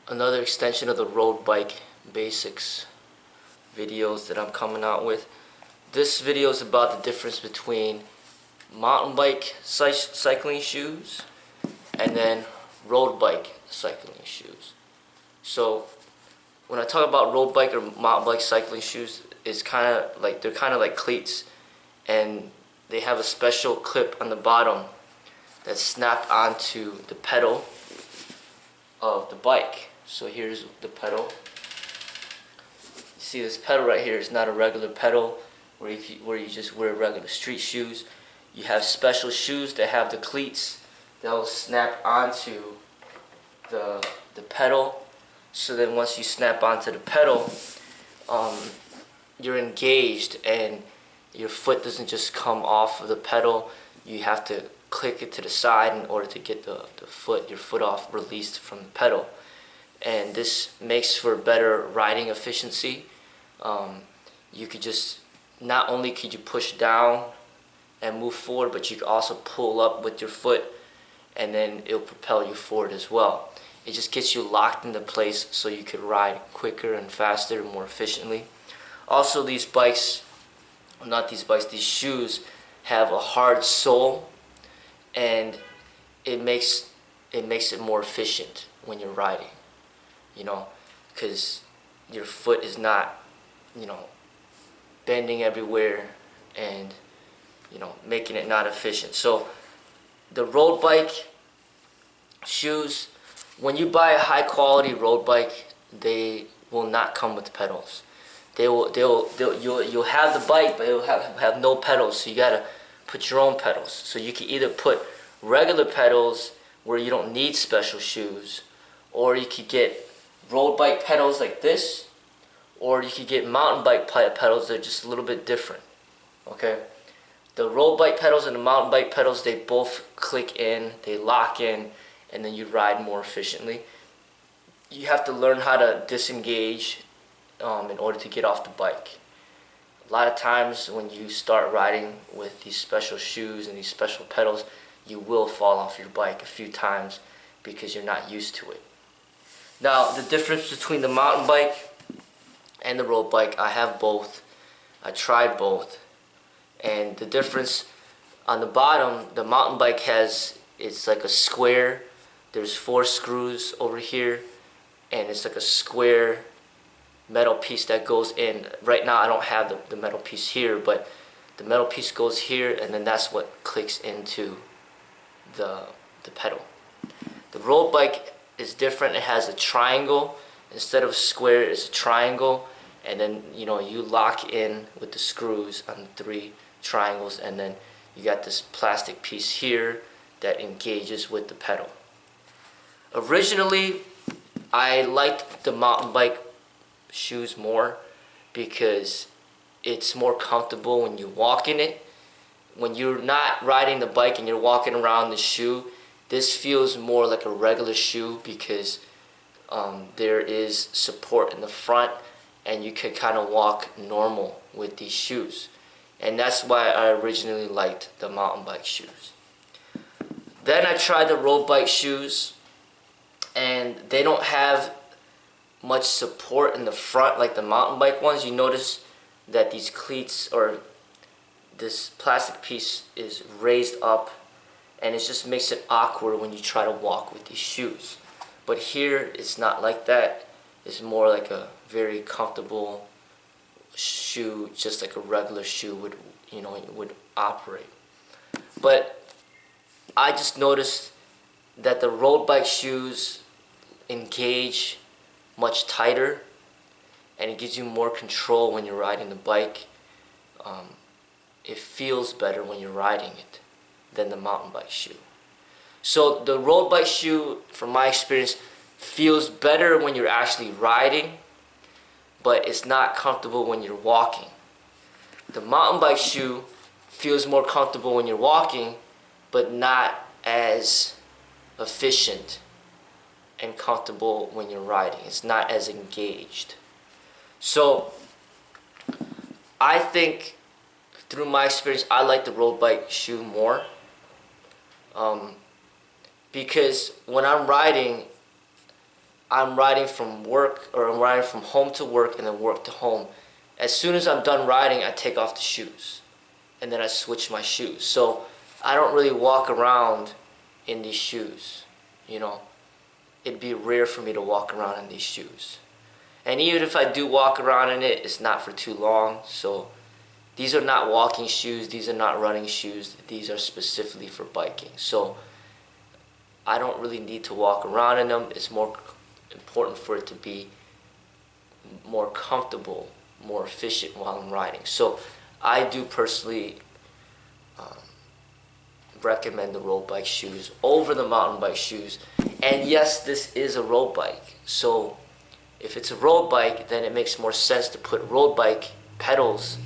another extension of the road bike basics videos that I'm coming out with. This video is about the difference between mountain bike cycling shoes and then road bike cycling shoes. So when I talk about road bike or mountain bike cycling shoes, it's they're kind of like cleats, and they have a special clip on the bottom that's snapped onto the pedal of the bike. So here's the pedal. You see this pedal right here is not a regular pedal where you just wear regular street shoes. You have special shoes that have the cleats that will snap onto the pedal. So then once you snap onto the pedal, you're engaged and your foot doesn't just come off of the pedal. You have to click it to the side in order to get your foot off, released from the pedal. And this makes for better riding efficiency. You could just, not only could you push down and move forward, but you could also pull up with your foot, and then it'll propel you forward as well. It just gets you locked into place so you could ride quicker and faster and more efficiently. Also, these shoes have a hard sole, and it makes it more efficient when you're riding, because your foot is not, bending everywhere and, making it not efficient. So the road bike shoes, when you buy a high quality road bike, they will not come with pedals. You'll have the bike, but it'll have no pedals, so you gotta put your own pedals. So you can either put regular pedals where you don't need special shoes, or you could get road bike pedals like this, or you could get mountain bike pedals that are just a little bit different. Okay? The road bike pedals and the mountain bike pedals, they both click in, they lock in, and then you ride more efficiently. You have to learn how to disengage in order to get off the bike. A lot of times when you start riding with these special shoes and these special pedals, you will fall off your bike a few times because you're not used to it. Now, the difference between the mountain bike and the road bike, I have both. I tried both. And the difference on the bottom, the mountain bike it's like a square. There's 4 screws over here, and it's like a square metal piece that goes in. Right now I don't have the metal piece here, but the metal piece goes here, and then that's what clicks into the pedal. The road bike is different. It has a triangle. Instead of a square, it's a triangle, and then you lock in with the screws on the 3 triangles, and then you got this plastic piece here that engages with the pedal. Originally, I liked the mountain bike shoes more because it's more comfortable when you walk in it. When you're not riding the bike and you're walking around the shoe, this feels more like a regular shoe because there is support in the front, and you can kind of walk normal with these shoes. And that's why I originally liked the mountain bike shoes. Then I tried the road bike shoes, and they don't have much support in the front like the mountain bike ones. You notice that these cleats, or this plastic piece, is raised up, and it just makes it awkward when you try to walk with these shoes. But here it's not like that. It's more like a very comfortable shoe, just like a regular shoe would operate. But I just noticed that the road bike shoes engage much tighter, and it gives you more control when you're riding the bike. It feels better when you're riding it than the mountain bike shoe. So the road bike shoe, from my experience, feels better when you're actually riding, but it's not comfortable when you're walking. The mountain bike shoe feels more comfortable when you're walking, but not as efficient and comfortable when you're riding. It's not as engaged. So I think, through my experience, I like the road bike shoe more, because when I'm riding, I'm riding from work, or I'm riding from home to work and then work to home. As soon as I'm done riding, I take off the shoes and then I switch my shoes. So I don't really walk around in these shoes, you know. It'd be rare for me to walk around in these shoes. And even if I do walk around in it, it's not for too long. So these are not walking shoes, these are not running shoes, these are specifically for biking. So I don't really need to walk around in them. It's more important for it to be more comfortable, more efficient while I'm riding. So I do personally recommend the road bike shoes over the mountain bike shoes. And yes, this is a road bike. So if it's a road bike, then it makes more sense to put road bike pedals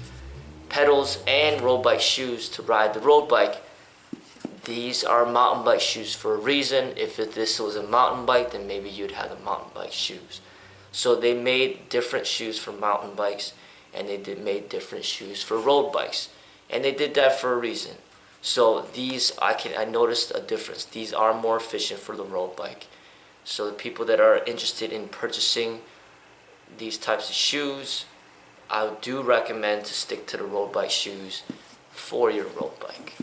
and road bike shoes to ride the road bike. These are mountain bike shoes for a reason. If this was a mountain bike, then maybe you'd have the mountain bike shoes. So they made different shoes for mountain bikes, and they made different shoes for road bikes, and they did that for a reason. So these, I noticed a difference. These are more efficient for the road bike. So the people that are interested in purchasing these types of shoes, I do recommend to stick to the road bike shoes for your road bike.